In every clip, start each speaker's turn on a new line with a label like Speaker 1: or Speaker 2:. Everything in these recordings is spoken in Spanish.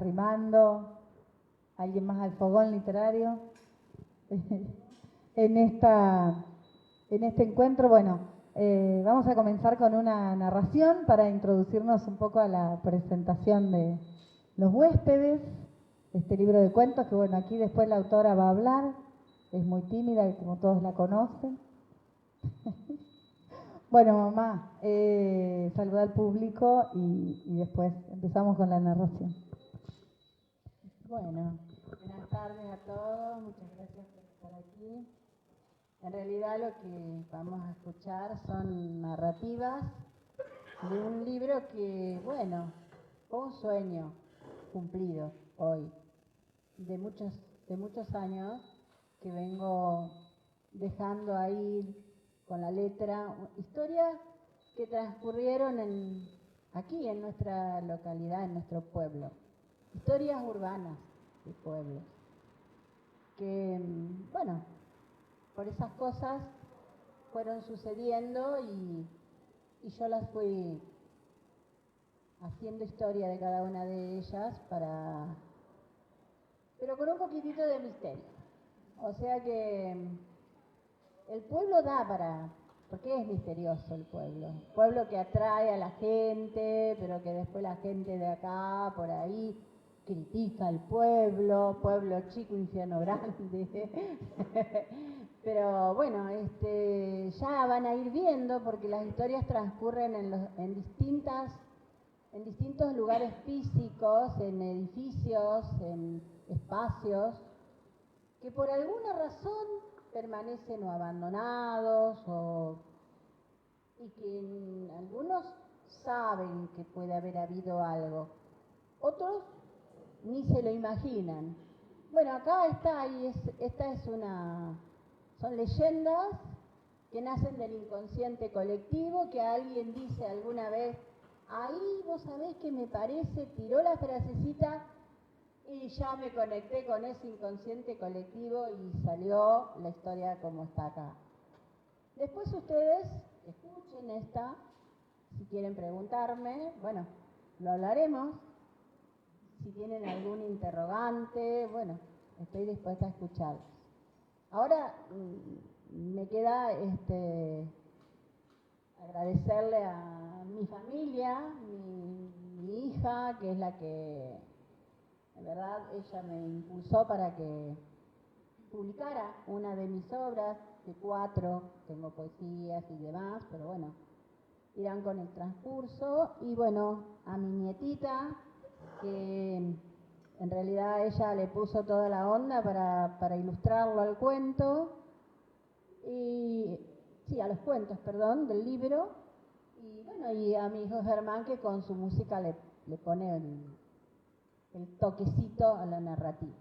Speaker 1: arrimando, alguien más al fogón literario. En este encuentro, bueno, vamos a comenzar con una narración para introducirnos un poco a la presentación de Los huéspedes, este libro de cuentos que, bueno, aquí después la autora va a hablar, es muy tímida, como todos la conocen. Bueno, mamá, saluda al público y después empezamos con la narración.
Speaker 2: Bueno, buenas tardes a todos, muchas gracias por estar aquí. En realidad lo que vamos a escuchar son narrativas de un libro que, bueno, fue un sueño cumplido hoy, de muchos años que vengo dejando ahí con la letra, historias que transcurrieron aquí en nuestra localidad, en nuestro pueblo, historias urbanas de pueblos, que, bueno, por esas cosas fueron sucediendo y yo las fui haciendo historia de cada una de ellas pero con un poquitito de misterio. O sea que el pueblo porque es misterioso el pueblo que atrae a la gente, pero que después la gente de acá, por ahí, critica al pueblo chico, infierno grande. Pero bueno, ya van a ir viendo porque las historias transcurren en distintos lugares físicos, en edificios, en espacios, que por alguna razón permanecen o abandonados y que algunos saben que puede haber habido algo, otros ni se lo imaginan. Bueno, acá está, son leyendas que nacen del inconsciente colectivo, que alguien dice alguna vez, ahí vos sabés que me parece, tiró la frasecita y ya me conecté con ese inconsciente colectivo y salió la historia como está acá. Después ustedes escuchen esta, si quieren preguntarme, bueno, lo hablaremos. Si tienen algún interrogante, bueno, estoy dispuesta a escucharlos. Ahora me queda agradecerle a mi familia, mi hija, que es la que, en verdad, ella me impulsó para que publicara una de mis obras, de 4, tengo poesías y demás, pero bueno, irán con el transcurso. Y bueno, a mi nietita, que en realidad ella le puso toda la onda para ilustrarlo al cuento, a los cuentos, perdón, del libro, y bueno, y a mi hijo Germán, que con su música le pone el toquecito a la narrativa,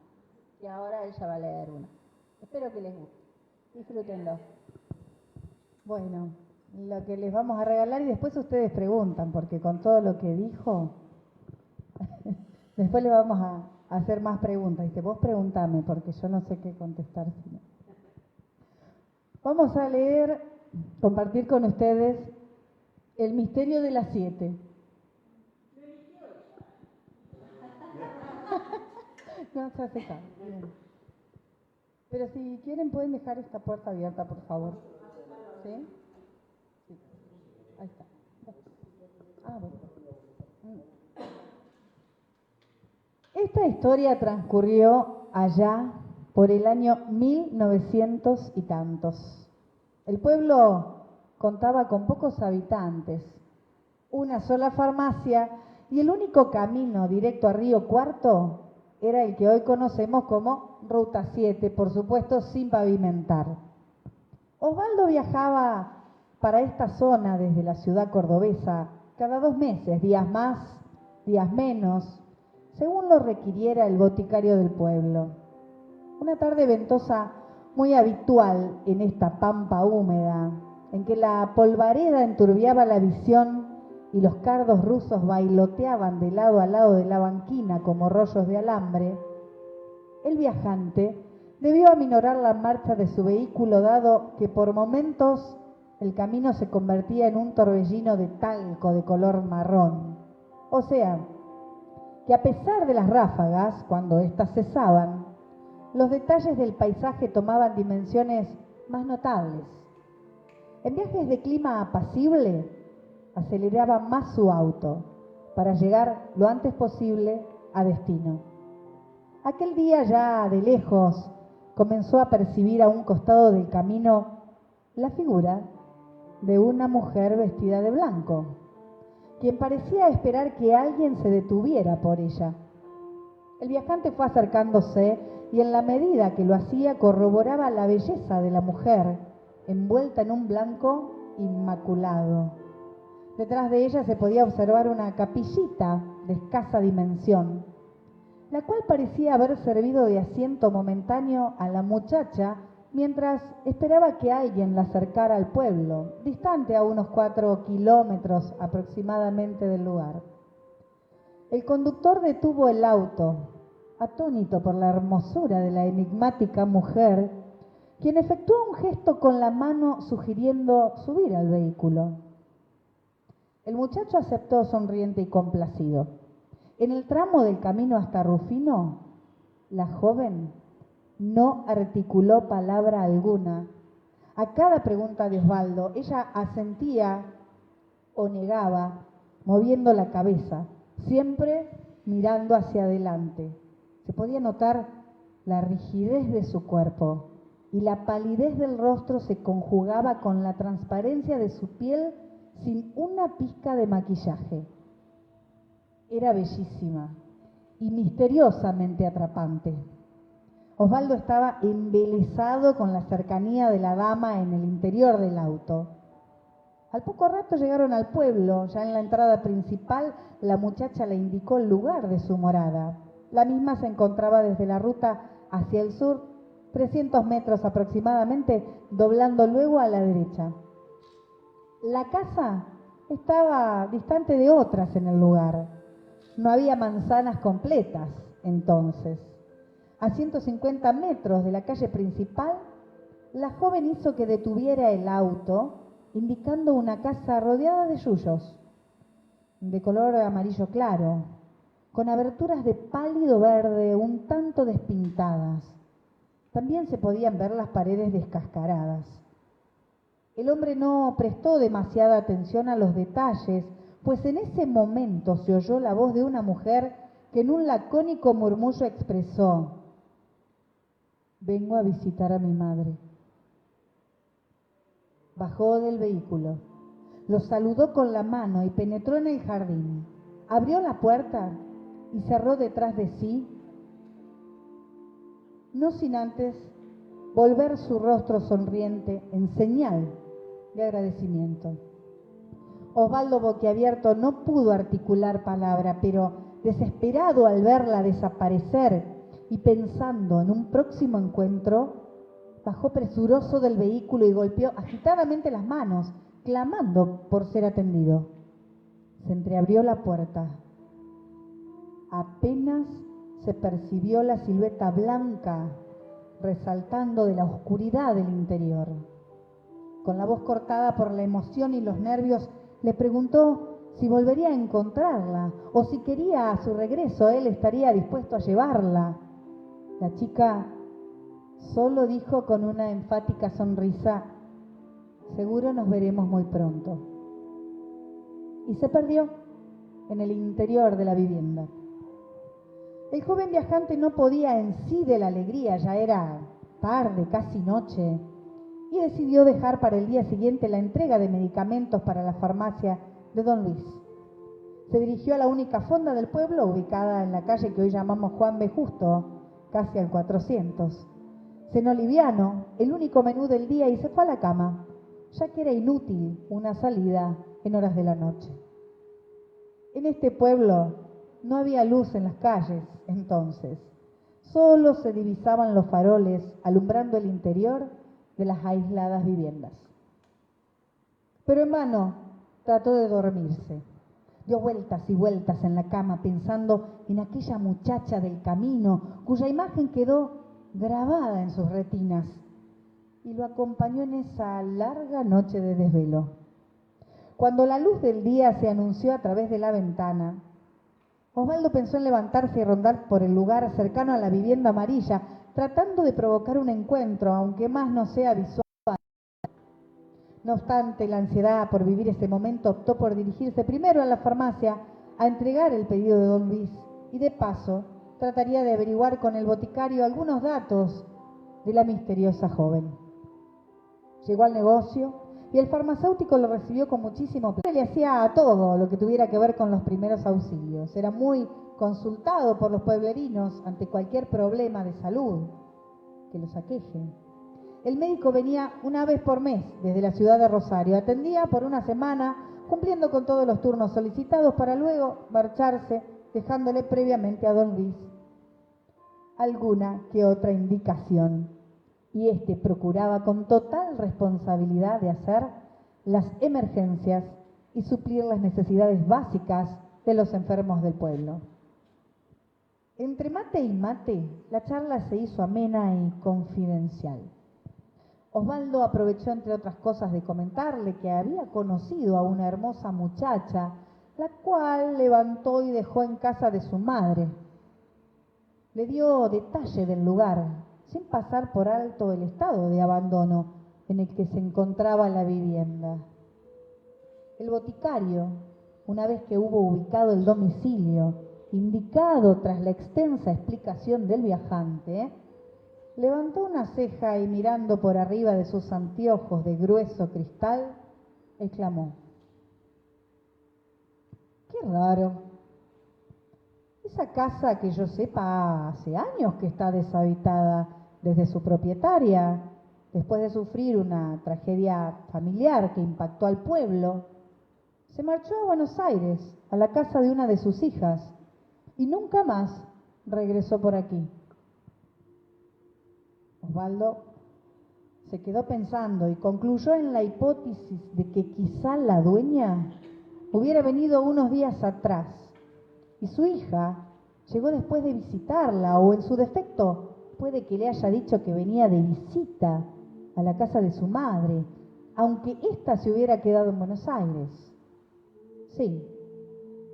Speaker 2: que ahora ella va a leer una. Espero que les guste, disfrútenlo.
Speaker 1: Bueno, lo que les vamos a regalar y después ustedes preguntan, porque con todo lo que dijo, después le vamos a hacer más preguntas. Dice, vos preguntame, porque yo no sé qué contestar. Vamos a compartir con ustedes El misterio de las 7. No se hace caso. Pero si quieren pueden dejar esta puerta abierta, por favor. ¿Sí? Sí. Ahí está. Bueno. Esta historia transcurrió allá por el año 1900 y tantos. El pueblo contaba con pocos habitantes, una sola farmacia y el único camino directo a Río Cuarto era el que hoy conocemos como Ruta 7, por supuesto sin pavimentar. Osvaldo viajaba para esta zona desde la ciudad cordobesa cada 2 meses, días más, días menos, según lo requiriera el boticario del pueblo. Una tarde ventosa muy habitual en esta pampa húmeda, en que la polvareda enturbiaba la visión y los cardos rusos bailoteaban de lado a lado de la banquina como rollos de alambre, el viajante debió aminorar la marcha de su vehículo, dado que por momentos el camino se convertía en un torbellino de talco de color marrón. O sea, que a pesar de las ráfagas, cuando éstas cesaban, los detalles del paisaje tomaban dimensiones más notables. En viajes de clima apacible, aceleraba más su auto para llegar lo antes posible a destino. Aquel día, ya de lejos, comenzó a percibir a un costado del camino la figura de una mujer vestida de blanco, quien parecía esperar que alguien se detuviera por ella. El viajante fue acercándose y en la medida que lo hacía corroboraba la belleza de la mujer, envuelta en un blanco inmaculado. Detrás de ella se podía observar una capillita de escasa dimensión, la cual parecía haber servido de asiento momentáneo a la muchacha mientras esperaba que alguien la acercara al pueblo, distante a unos 4 kilómetros aproximadamente del lugar. El conductor detuvo el auto, atónito por la hermosura de la enigmática mujer, quien efectuó un gesto con la mano sugiriendo subir al vehículo. El muchacho aceptó sonriente y complacido. En el tramo del camino hasta Rufino, la joven no articuló palabra alguna. A cada pregunta de Osvaldo, ella asentía o negaba, moviendo la cabeza, siempre mirando hacia adelante. Se podía notar la rigidez de su cuerpo y la palidez del rostro se conjugaba con la transparencia de su piel sin una pizca de maquillaje. Era bellísima y misteriosamente atrapante. Osvaldo estaba embelesado con la cercanía de la dama en el interior del auto. Al poco rato llegaron al pueblo. Ya en la entrada principal, la muchacha le indicó el lugar de su morada. La misma se encontraba desde la ruta hacia el sur, 300 metros aproximadamente, doblando luego a la derecha. La casa estaba distante de otras en el lugar. No había manzanas completas entonces. A 150 metros de la calle principal, la joven hizo que detuviera el auto, indicando una casa rodeada de yuyos, de color amarillo claro, con aberturas de pálido verde un tanto despintadas. También se podían ver las paredes descascaradas. El hombre no prestó demasiada atención a los detalles, pues en ese momento se oyó la voz de una mujer que en un lacónico murmullo expresó: «Vengo a visitar a mi madre». Bajó del vehículo, lo saludó con la mano y penetró en el jardín. Abrió la puerta y cerró detrás de sí, no sin antes volver su rostro sonriente en señal de agradecimiento. Osvaldo, boquiabierto, no pudo articular palabra, pero desesperado al verla desaparecer y pensando en un próximo encuentro, bajó presuroso del vehículo y golpeó agitadamente las manos, clamando por ser atendido. Se entreabrió la puerta. Apenas se percibió la silueta blanca resaltando de la oscuridad del interior. Con la voz cortada por la emoción y los nervios, le preguntó si volvería a encontrarla o si quería a su regreso él estaría dispuesto a llevarla. La chica solo dijo con una enfática sonrisa: «Seguro nos veremos muy pronto». Y se perdió en el interior de la vivienda. El joven viajante no podía en sí de la alegría, ya era tarde, casi noche, y decidió dejar para el día siguiente la entrega de medicamentos para la farmacia de don Luis. Se dirigió a la única fonda del pueblo, ubicada en la calle que hoy llamamos Juan B. Justo, casi al 400. Cenó liviano, el único menú del día, y se fue a la cama, ya que era inútil una salida en horas de la noche. En este pueblo no había luz en las calles entonces, solo se divisaban los faroles alumbrando el interior de las aisladas viviendas. Pero en vano trató de dormirse. Dio vueltas y vueltas en la cama pensando en aquella muchacha del camino cuya imagen quedó grabada en sus retinas y lo acompañó en esa larga noche de desvelo. Cuando la luz del día se anunció a través de la ventana, Osvaldo pensó en levantarse y rondar por el lugar cercano a la vivienda amarilla, tratando de provocar un encuentro, aunque más no sea visual. No obstante, la ansiedad por vivir ese momento optó por dirigirse primero a la farmacia a entregar el pedido de don Luis y de paso trataría de averiguar con el boticario algunos datos de la misteriosa joven. Llegó al negocio y el farmacéutico lo recibió con muchísimo placer. Le hacía a todo lo que tuviera que ver con los primeros auxilios. Era muy consultado por los pueblerinos ante cualquier problema de salud que los aqueje. El médico venía una vez por mes desde la ciudad de Rosario, atendía por una semana, cumpliendo con todos los turnos solicitados para luego marcharse, dejándole previamente a don Luis alguna que otra indicación. Y éste procuraba con total responsabilidad de hacer las emergencias y suplir las necesidades básicas de los enfermos del pueblo. Entre mate y mate, la charla se hizo amena y confidencial. Osvaldo aprovechó, entre otras cosas, de comentarle que había conocido a una hermosa muchacha, la cual levantó y dejó en casa de su madre. Le dio detalle del lugar, sin pasar por alto el estado de abandono en el que se encontraba la vivienda. El boticario, una vez que hubo ubicado el domicilio, indicado tras la extensa explicación del viajante, levantó una ceja y mirando por arriba de sus anteojos de grueso cristal, exclamó: ¡qué raro! Esa casa, que yo sepa, hace años que está deshabitada desde su propietaria, después de sufrir una tragedia familiar que impactó al pueblo. Se marchó a Buenos Aires, a la casa de una de sus hijas, y nunca más regresó por aquí. Osvaldo se quedó pensando y concluyó en la hipótesis de que quizá la dueña hubiera venido unos días atrás y su hija llegó después de visitarla, o en su defecto puede que le haya dicho que venía de visita a la casa de su madre, aunque ésta se hubiera quedado en Buenos Aires. Sí,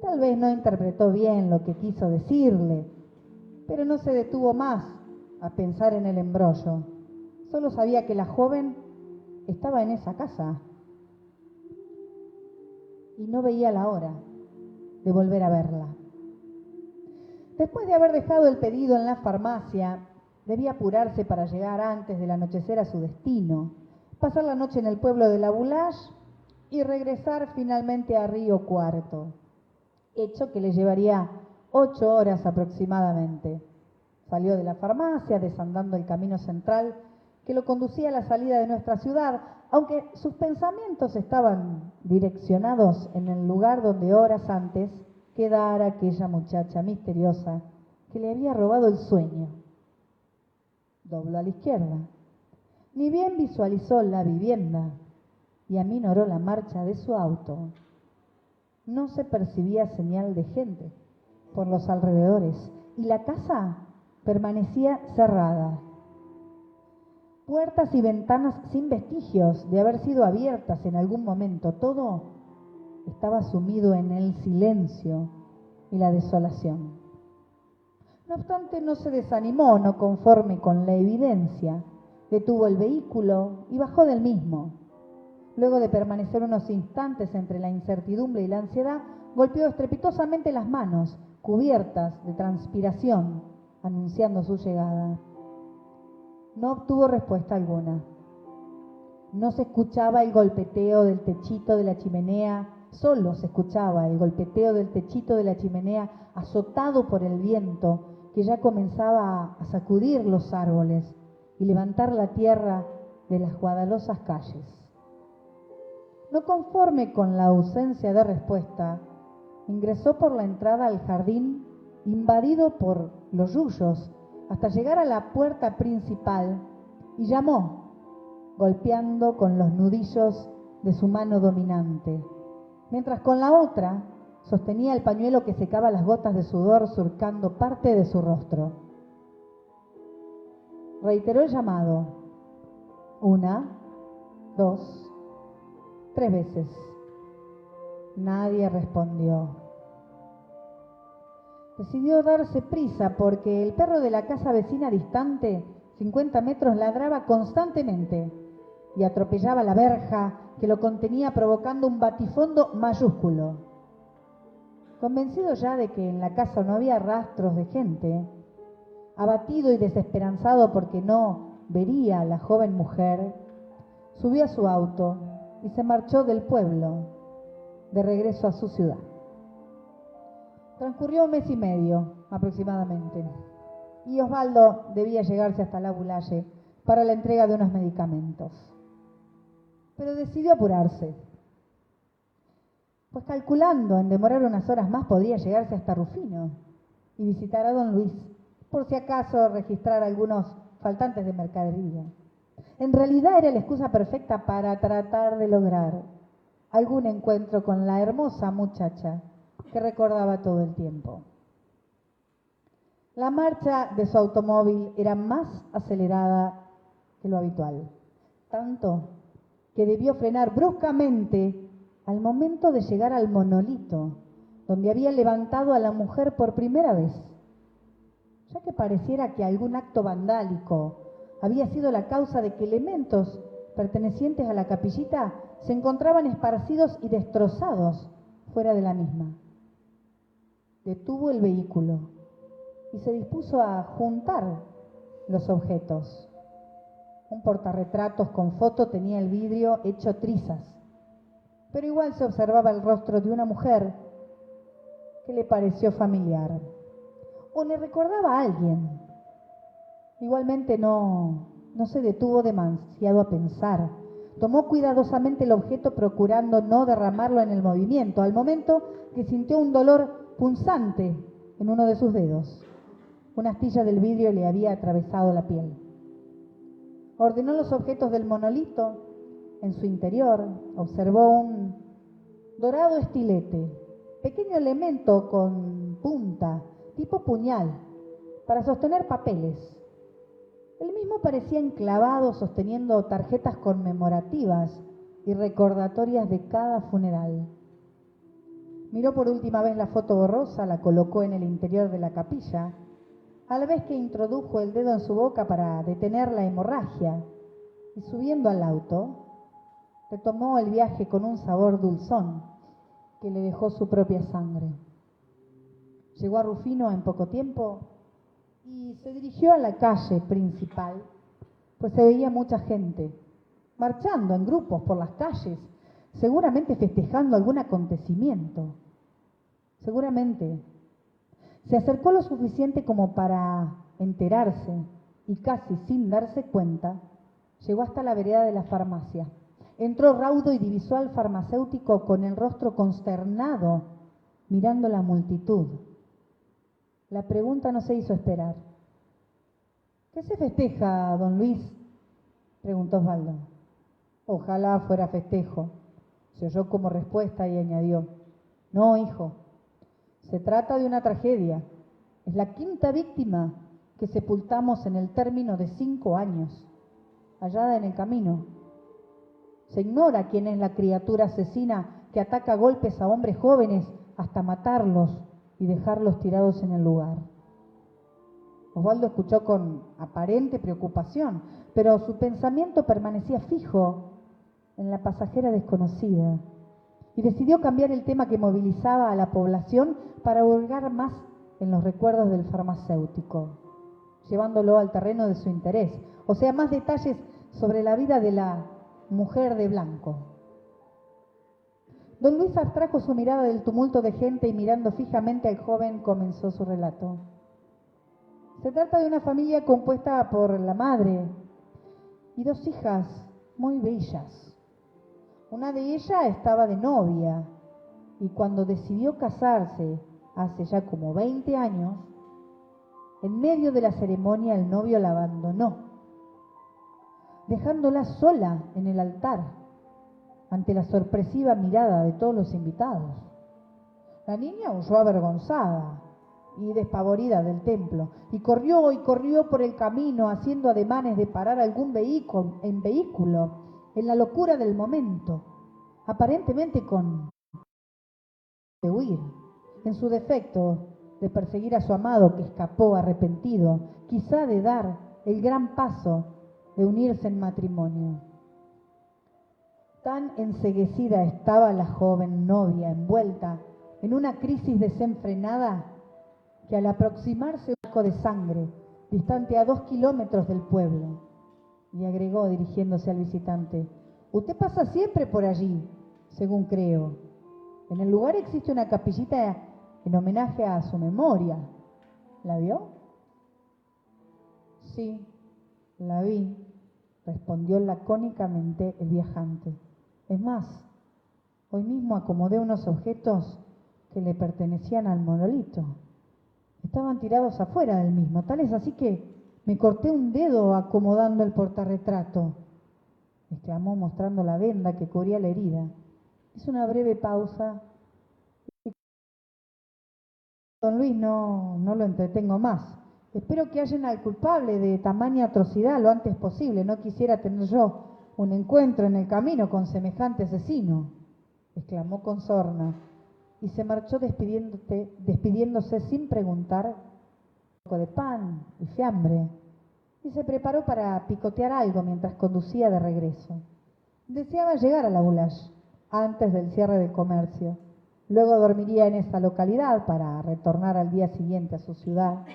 Speaker 1: tal vez no interpretó bien lo que quiso decirle, pero no se detuvo más a pensar en el embrollo. Solo sabía que la joven estaba en esa casa y no veía la hora de volver a verla. Después de haber dejado el pedido en la farmacia, debía apurarse para llegar antes del anochecer a su destino, pasar la noche en el pueblo de La Boulaye y regresar finalmente a Río Cuarto, hecho que le llevaría 8 horas aproximadamente. Salió de la farmacia desandando el camino central que lo conducía a la salida de nuestra ciudad, aunque sus pensamientos estaban direccionados en el lugar donde horas antes quedara aquella muchacha misteriosa que le había robado el sueño. Dobló a la izquierda. Ni bien visualizó la vivienda y aminoró la marcha de su auto, no se percibía señal de gente por los alrededores y la casa permanecía cerrada. Puertas y ventanas sin vestigios de haber sido abiertas en algún momento. Todo estaba sumido en el silencio y la desolación. No obstante, no se desanimó, no conforme con la evidencia. Detuvo el vehículo y bajó del mismo. Luego de permanecer unos instantes entre la incertidumbre y la ansiedad, golpeó estrepitosamente las manos, cubiertas de transpiración, anunciando su llegada. No obtuvo respuesta alguna. No se escuchaba el golpeteo del techito de la chimenea, solo se escuchaba el golpeteo del techito de la chimenea azotado por el viento que ya comenzaba a sacudir los árboles y levantar la tierra de las guadalosas calles. No conforme con la ausencia de respuesta, ingresó por la entrada al jardín invadido por los yuyos hasta llegar a la puerta principal y llamó, golpeando con los nudillos de su mano dominante, mientras con la otra sostenía el pañuelo que secaba las gotas de sudor surcando parte de su rostro. Reiteró el llamado 1, 2, 3 veces. Nadie respondió. Decidió darse prisa porque el perro de la casa vecina distante, 50 metros, ladraba constantemente y atropellaba la verja que lo contenía, provocando un batifondo mayúsculo. Convencido ya de que en la casa no había rastros de gente, abatido y desesperanzado porque no vería a la joven mujer, subió a su auto y se marchó del pueblo, de regreso a su ciudad. Transcurrió 1 mes y medio aproximadamente, y Osvaldo debía llegarse hasta la Bulaye para la entrega de unos medicamentos. Pero decidió apurarse, pues calculando en demorar unas horas más podría llegarse hasta Rufino y visitar a don Luis, por si acaso registrar algunos faltantes de mercadería. En realidad era la excusa perfecta para tratar de lograr algún encuentro con la hermosa muchacha que recordaba todo el tiempo. La marcha de su automóvil era más acelerada que lo habitual, tanto que debió frenar bruscamente al momento de llegar al monolito, donde había levantado a la mujer por primera vez, ya que pareciera que algún acto vandálico había sido la causa de que elementos pertenecientes a la capillita se encontraban esparcidos y destrozados fuera de la misma. Detuvo el vehículo y se dispuso a juntar los objetos. Un portarretratos con foto tenía el vidrio hecho trizas, pero igual se observaba el rostro de una mujer que le pareció familiar o le recordaba a alguien. Igualmente no se detuvo demasiado a pensar. Tomó cuidadosamente el objeto procurando no derramarlo en el movimiento, al momento que sintió un dolor punzante en uno de sus dedos. Una astilla del vidrio le había atravesado la piel. Ordenó los objetos del monolito. En su interior observó un dorado estilete, pequeño elemento con punta, tipo puñal, para sostener papeles. El mismo parecía enclavado sosteniendo tarjetas conmemorativas y recordatorias de cada funeral. Miró por última vez la foto borrosa, la colocó en el interior de la capilla, a la vez que introdujo el dedo en su boca para detener la hemorragia, y subiendo al auto, retomó el viaje con un sabor dulzón que le dejó su propia sangre. Llegó a Rufino en poco tiempo y se dirigió a la calle principal, pues se veía mucha gente, marchando en grupos por las calles, seguramente festejando algún acontecimiento. Seguramente. Se acercó lo suficiente como para enterarse y casi sin darse cuenta, llegó hasta la vereda de la farmacia. Entró raudo y divisó al farmacéutico con el rostro consternado, mirando la multitud. La pregunta no se hizo esperar. ¿Qué se festeja, don Luis?, preguntó Osvaldo. Ojalá fuera festejo, se oyó como respuesta y añadió. No, hijo, se trata de una tragedia. Es la 5ª víctima que sepultamos en el término de 5 años, hallada en el camino. Se ignora quién es la criatura asesina que ataca a golpes a hombres jóvenes hasta matarlos y dejarlos tirados en el lugar. Osvaldo escuchó con aparente preocupación, pero su pensamiento permanecía fijo en la pasajera desconocida y decidió cambiar el tema que movilizaba a la población para hurgar más en los recuerdos del farmacéutico, llevándolo al terreno de su interés, o sea, más detalles sobre la vida de la mujer de blanco. Don Luis abstrajo su mirada del tumulto de gente y mirando fijamente al joven comenzó su relato. Se trata de una familia compuesta por la madre y 2 hijas muy bellas. Una de ellas estaba de novia y cuando decidió casarse hace ya como 20 años, en medio de la ceremonia el novio la abandonó, dejándola sola en el altar ante la sorpresiva mirada de todos los invitados. La niña huyó avergonzada y despavorida del templo y corrió por el camino haciendo ademanes de parar algún vehículo en la locura del momento, aparentemente con de huir. En su defecto, de perseguir a su amado que escapó arrepentido, quizá de dar el gran paso de unirse en matrimonio. Tan enceguecida estaba la joven novia envuelta en una crisis desenfrenada que al aproximarse un arco de sangre, distante a 2 kilómetros del pueblo, y agregó dirigiéndose al visitante: «Usted pasa siempre por allí, según creo. En el lugar existe una capillita en homenaje a su memoria. ¿La vio?» «Sí, la vi», respondió lacónicamente el viajante. «Es más, hoy mismo acomodé unos objetos que le pertenecían al monolito. Estaban tirados afuera del mismo, tal es así que me corté un dedo acomodando el portarretrato», exclamó mostrando la venda que cubría la herida. Hizo una breve pausa. «Don Luis, no lo entretengo más. Espero que hallen al culpable de tamaña atrocidad lo antes posible. No quisiera tener yo un encuentro en el camino con semejante asesino», exclamó con sorna, y se marchó despidiéndose sin preguntar, un poco de pan y fiambre, y se preparó para picotear algo mientras conducía de regreso. Deseaba llegar a la Boulaye antes del cierre del comercio. Luego dormiría en esa localidad para retornar al día siguiente a su ciudad.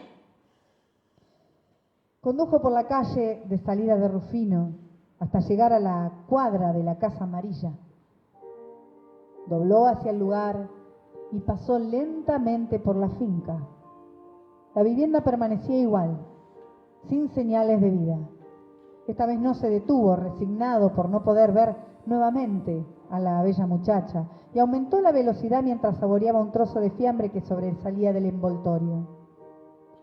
Speaker 1: Condujo por la calle de salida de Rufino hasta llegar a la cuadra de la Casa Amarilla. Dobló hacia el lugar y pasó lentamente por la finca. La vivienda permanecía igual, sin señales de vida. Esta vez no se detuvo, resignado por no poder ver nuevamente a la bella muchacha, y aumentó la velocidad mientras saboreaba un trozo de fiambre que sobresalía del envoltorio.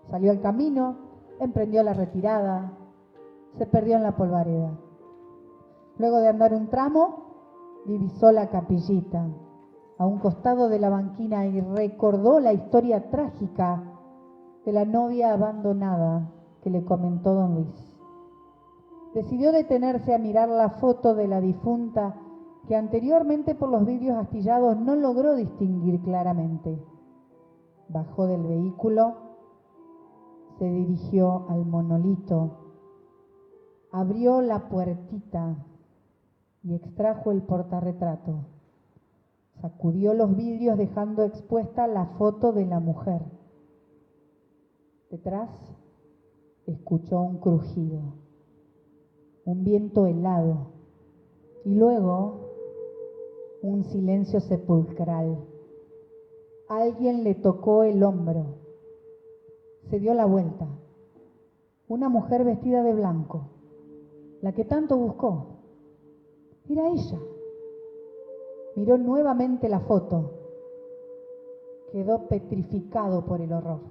Speaker 1: Salió al camino, emprendió la retirada, se perdió en la polvareda. Luego de andar un tramo, divisó la capillita a un costado de la banquina y recordó la historia trágica de la novia abandonada que le comentó don Luis. Decidió detenerse a mirar la foto de la difunta que anteriormente por los vidrios astillados no logró distinguir claramente. Bajó del vehículo, se dirigió al monolito, abrió la puertita y extrajo el portarretrato. Sacudió los vidrios dejando expuesta la foto de la mujer. Detrás escuchó un crujido, un viento helado y luego un silencio sepulcral. Alguien le tocó el hombro. Se dio la vuelta. Una mujer vestida de blanco, la que tanto buscó. Era ella. Miró nuevamente la foto. Quedó petrificado por el horror.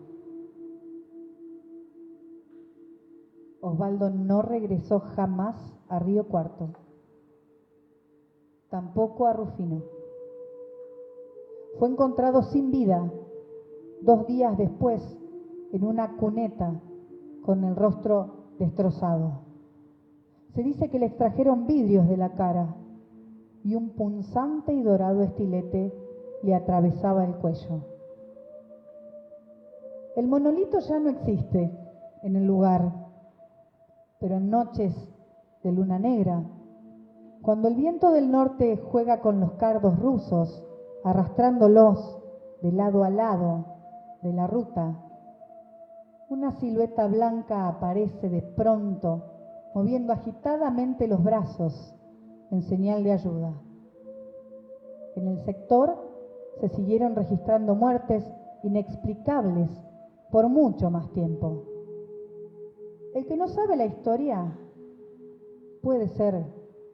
Speaker 1: Osvaldo no regresó jamás a Río Cuarto, tampoco a Rufino. Fue encontrado sin vida 2 días después en una cuneta con el rostro destrozado. Se dice que le extrajeron vidrios de la cara y un punzante y dorado estilete le atravesaba el cuello. El monolito ya no existe en el lugar, pero en noches de luna negra, cuando el viento del norte juega con los cardos rusos, arrastrándolos de lado a lado de la ruta, una silueta blanca aparece de pronto, moviendo agitadamente los brazos en señal de ayuda. En el sector se siguieron registrando muertes inexplicables por mucho más tiempo. El que no sabe la historia puede ser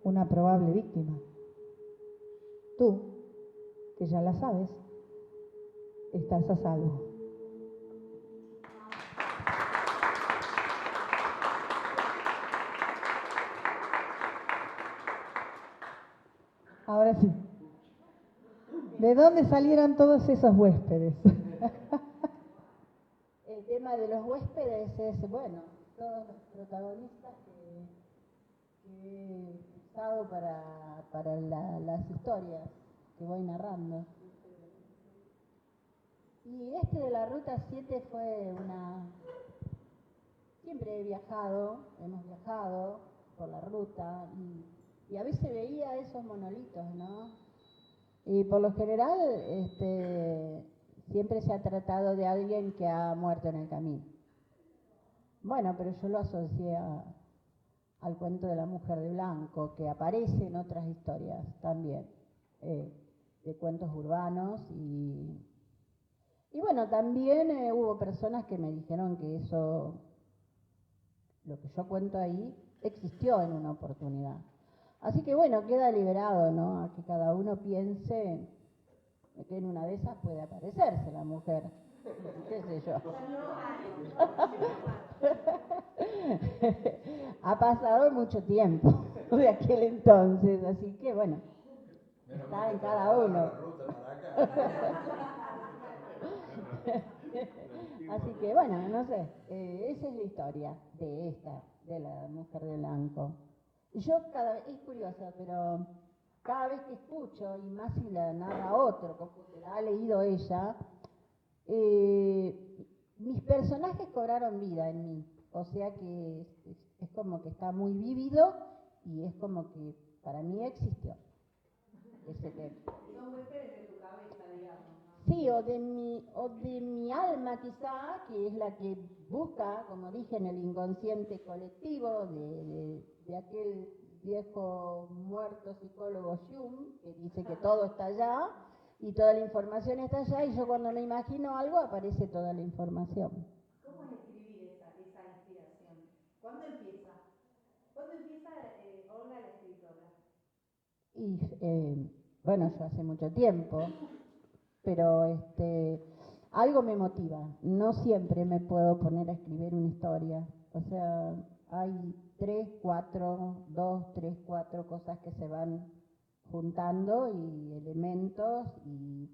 Speaker 1: una probable víctima. Tú, que ya la sabes, estás a salvo. Ahora sí. ¿De dónde salieron todos esos huéspedes?
Speaker 2: El tema de los huéspedes es, bueno, todos los protagonistas que he usado para las historias que voy narrando. Y este de la Ruta 7 fue una... Siempre he viajado, hemos viajado por la ruta y a veces veía esos monolitos, ¿no? Y por lo general siempre se ha tratado de alguien que ha muerto en el camino. Bueno, pero yo lo asocié al cuento de la mujer de blanco, que aparece en otras historias también, de cuentos urbanos. Y bueno, también hubo personas que me dijeron que eso, lo que yo cuento ahí, existió en una oportunidad. Así que bueno, queda liberado, ¿no? A que cada uno piense que en una de esas puede aparecerse la mujer. ¿Qué sé yo? Ha pasado mucho tiempo de aquel entonces, así que bueno, está en cada uno. Así que bueno, no sé, esa es la historia de esta, de la mujer de blanco. Y yo cada vez, es curioso, pero cada vez que escucho, y más si la narra otro, como la ha leído ella, mis personajes cobraron vida en mí. O sea que es como que está muy vívido y es como que para mí existió ese tema.
Speaker 3: Son mujeres de tu cabeza, digamos, ¿no?
Speaker 2: Sí, o de mi alma quizá, que es la que busca, como dije, en el inconsciente colectivo de aquel viejo muerto psicólogo Jung, que dice que todo está allá y toda la información está allá, y yo cuando me imagino algo aparece toda la información.
Speaker 3: ¿Cómo es escribir esa inspiración? ¿Cuándo empieza? ¿Cuándo empieza Olga la escritora?
Speaker 2: Y bueno, yo hace mucho tiempo, pero algo me motiva. No siempre me puedo poner a escribir una historia. O sea, hay 2, 3, 4 cosas que se van juntando y elementos y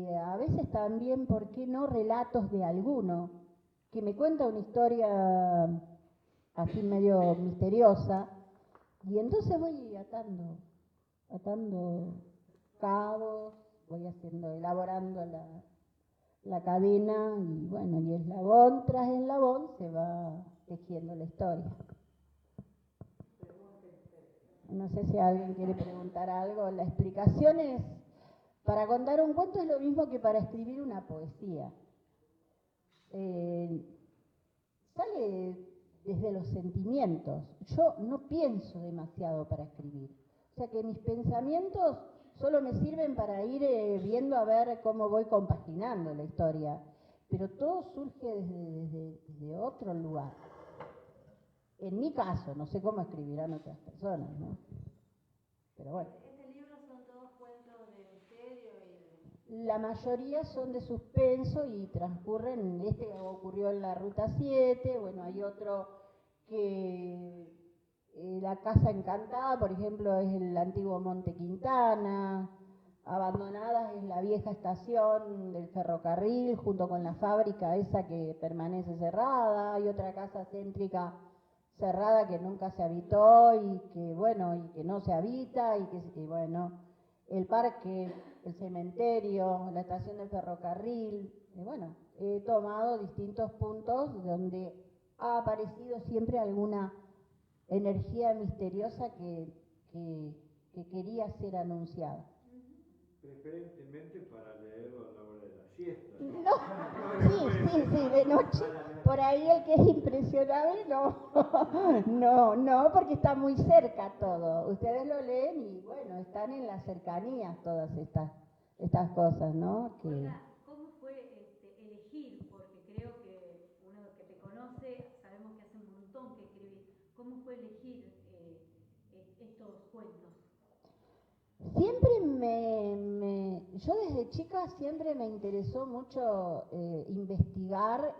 Speaker 2: a veces también, ¿por qué no relatos de alguno que me cuenta una historia así medio misteriosa? Y entonces voy atando cabos, voy elaborando la cadena y bueno, y eslabón tras eslabón se va tejiendo la historia. No sé si alguien quiere preguntar algo. La explicación es, para contar un cuento es lo mismo que para escribir una poesía. Sale desde los sentimientos. Yo no pienso demasiado para escribir. O sea que mis pensamientos solo me sirven para ir viendo a ver cómo voy compaginando la historia. Pero todo surge desde otro lugar. En mi caso, no sé cómo escribirán otras personas, ¿no? Pero bueno.
Speaker 3: ¿Este libro son todos cuentos de misterio y de...?
Speaker 2: La mayoría son de suspenso y transcurren, ocurrió en la Ruta 7, bueno, hay otro que La Casa Encantada, por ejemplo, es el antiguo Monte Quintana, Abandonadas es la vieja estación del ferrocarril junto con la fábrica esa que permanece cerrada, hay otra casa céntrica cerrada que nunca se habitó y que bueno, y que no se habita y bueno, el parque, el cementerio, la estación del ferrocarril, bueno, he tomado distintos puntos donde ha aparecido siempre alguna energía misteriosa que quería ser anunciada.
Speaker 4: Preferentemente para leerlo a la hora de la siesta.
Speaker 2: No, sí, de noche. Por ahí el que es impresionable, no, porque está muy cerca todo. Ustedes lo leen y bueno, están en las cercanías todas estas cosas, ¿no?
Speaker 3: Olga, ¿cómo fue elegir? Porque creo que uno que te conoce, sabemos que hace un montón que escribís. ¿Cómo fue elegir estos cuentos?
Speaker 2: Siempre yo desde chica siempre me interesó mucho investigar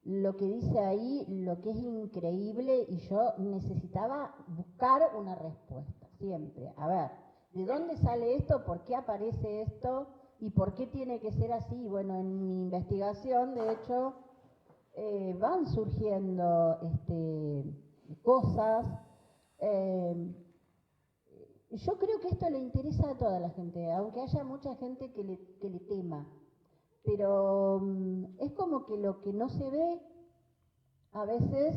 Speaker 2: lo que dice ahí, lo que es increíble, y yo necesitaba buscar una respuesta, siempre. A ver, ¿de dónde sale esto? ¿Por qué aparece esto? ¿Y por qué tiene que ser así? Bueno, en mi investigación, de hecho, van surgiendo cosas. Yo creo que esto le interesa a toda la gente, aunque haya mucha gente que le tema. pero es como que lo que no se ve a veces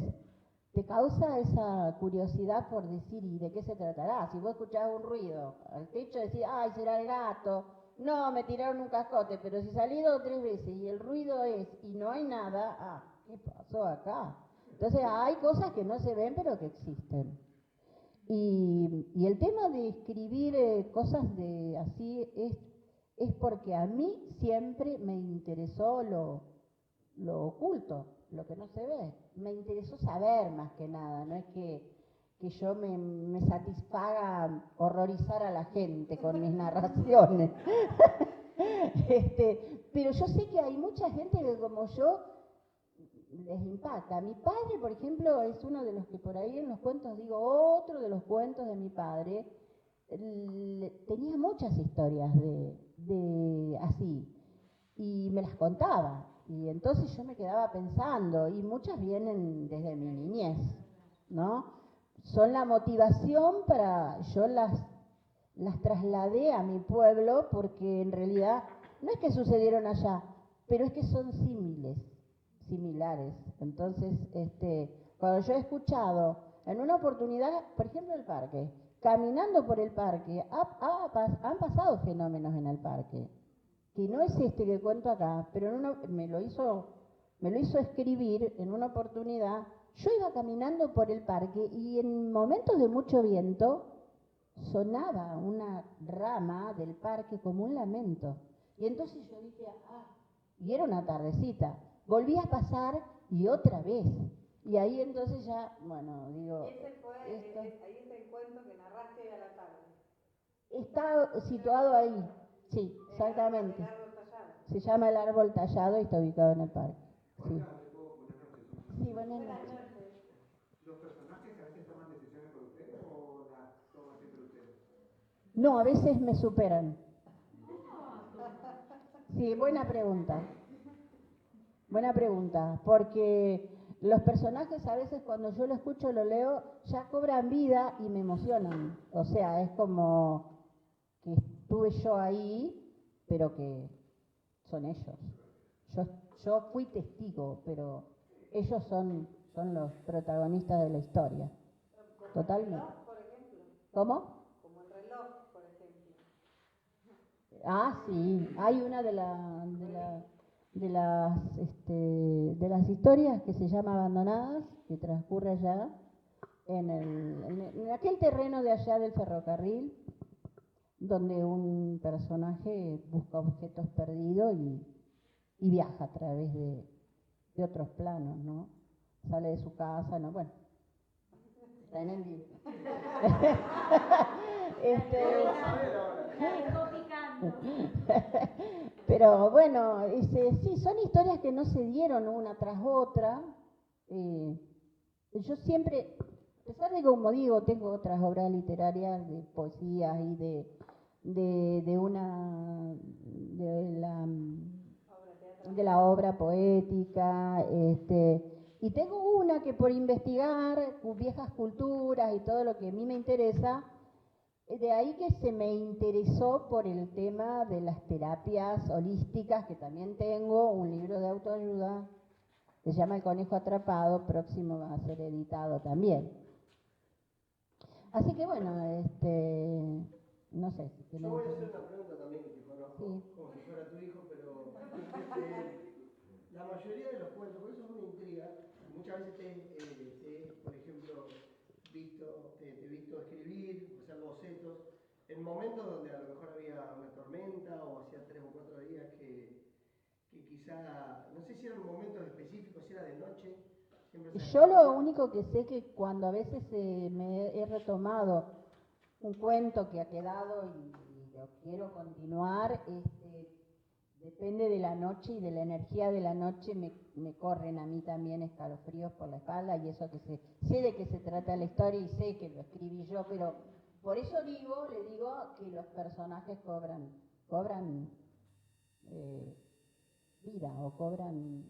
Speaker 2: te causa esa curiosidad por decir, ¿y de qué se tratará? Si vos escuchás un ruido al techo, decís, ¡ay, será el gato! No, me tiraron un cascote, pero si salí 2 o 3 veces y el ruido es y no hay nada, ¿qué pasó acá? Entonces hay cosas que no se ven pero que existen. Y el tema de escribir cosas de así es porque a mí siempre me interesó lo oculto, lo que no se ve. Me interesó saber más que nada, no es que yo me satisfaga horrorizar a la gente con mis narraciones. Pero yo sé que hay mucha gente que como yo les impacta. Mi padre, por ejemplo, es uno de los que por ahí en los cuentos, digo, otro de los cuentos de mi padre, tenía muchas historias de así, y me las contaba. Y entonces yo me quedaba pensando, y muchas vienen desde mi niñez, ¿no? Son la motivación para, yo las trasladé a mi pueblo porque en realidad no es que sucedieron allá, pero es que son similares. Entonces, cuando yo he escuchado en una oportunidad, por ejemplo, el parque, caminando por el parque, han pasado fenómenos en el parque, que no es este que cuento acá, pero me lo hizo escribir en una oportunidad. Yo iba caminando por el parque y en momentos de mucho viento sonaba una rama del parque como un lamento. Y entonces yo dije, y era una tardecita. Volví a pasar y otra vez. Y ahí entonces ya, bueno, digo...
Speaker 5: Ese fue, ahí está el cuento que narraste hoy a la tarde.
Speaker 2: Está situado ahí, sí, exactamente.
Speaker 5: El árbol tallado.
Speaker 2: Se llama El Árbol Tallado y está ubicado en el parque. Sí,
Speaker 6: Buenas noches.
Speaker 2: sí, buenas
Speaker 5: Buenas
Speaker 2: noches.
Speaker 5: noches.
Speaker 6: ¿Los personajes a veces toman decisiones por ustedes o las toman siempre ustedes?
Speaker 2: No, a veces me superan. Sí, buena pregunta. Buena pregunta, porque los personajes a veces cuando yo lo escucho, lo leo, ya cobran vida y me emocionan. O sea, es como que estuve yo ahí, pero que son ellos. Yo fui testigo, pero ellos son los protagonistas de la historia. Totalmente.
Speaker 5: Reloj, por ejemplo.
Speaker 2: ¿Cómo?
Speaker 5: Como el reloj, por ejemplo.
Speaker 2: Sí, hay una de las historias que se llama Abandonadas, que transcurre allá, en aquel terreno de allá del ferrocarril, donde un personaje busca objetos perdidos y viaja a través de otros planos, ¿no? Sale de su casa, ¿no? Bueno, está en el libro. Pero bueno, sí, son historias que no se dieron una tras otra. Yo siempre, a pesar de que, como digo, tengo otras obras literarias de poesías y de la obra poética, y tengo una que por investigar viejas culturas y todo lo que a mí me interesa, de ahí que se me interesó por el tema de las terapias holísticas, que también tengo un libro de autoayuda que se llama El Conejo Atrapado, próximo a ser editado también. Así que bueno, no sé si
Speaker 7: Yo voy a hacer una pregunta también que te conozco,
Speaker 2: sí,
Speaker 7: como si fuera tu hijo, pero la mayoría de los cuentos, por eso es una intriga, muchas veces por ejemplo, te he visto escribir, hacer bocetos, en momentos donde a lo mejor había una tormenta o hacía 3 o 4 días que quizá, no sé si eran momentos específicos, si era de noche.
Speaker 2: Yo lo único que sé que cuando a veces me he retomado un cuento que ha quedado y lo quiero continuar, depende de la noche y de la energía de la noche, me corren a mí también escalofríos por la espalda y eso que sé de qué se trata la historia y sé que lo escribí yo, pero por eso le digo que los personajes cobran vida o cobran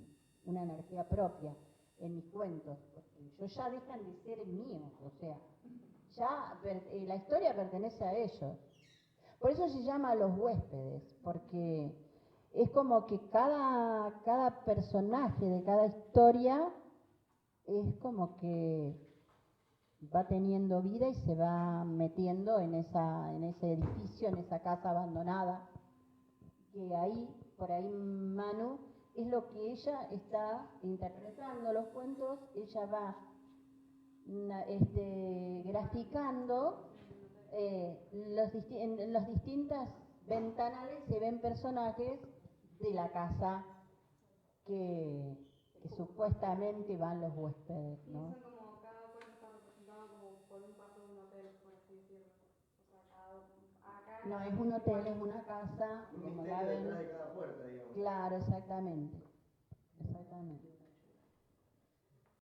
Speaker 2: una energía propia en mis cuentos, porque ellos ya dejan de ser míos, o sea, ya la historia pertenece a ellos. Por eso se llama Los Huéspedes, porque es como que cada personaje de cada historia es como que va teniendo vida y se va metiendo en ese edificio, en esa casa abandonada. Que ahí, por ahí Manu, es lo que ella está interpretando los cuentos, ella va graficando en las distintas ventanales se ven personajes de la casa que supuestamente van los huéspedes, ¿no?
Speaker 5: Sí, son como cada cuento está representado como por un paso de un hotel, por así decirlo. O sea, acá
Speaker 2: No es un hotel, es una casa,
Speaker 7: Un
Speaker 2: como
Speaker 7: misterio
Speaker 2: la ven.
Speaker 7: detrás de cada puerta, digamos.
Speaker 2: Claro, exactamente. Exactamente.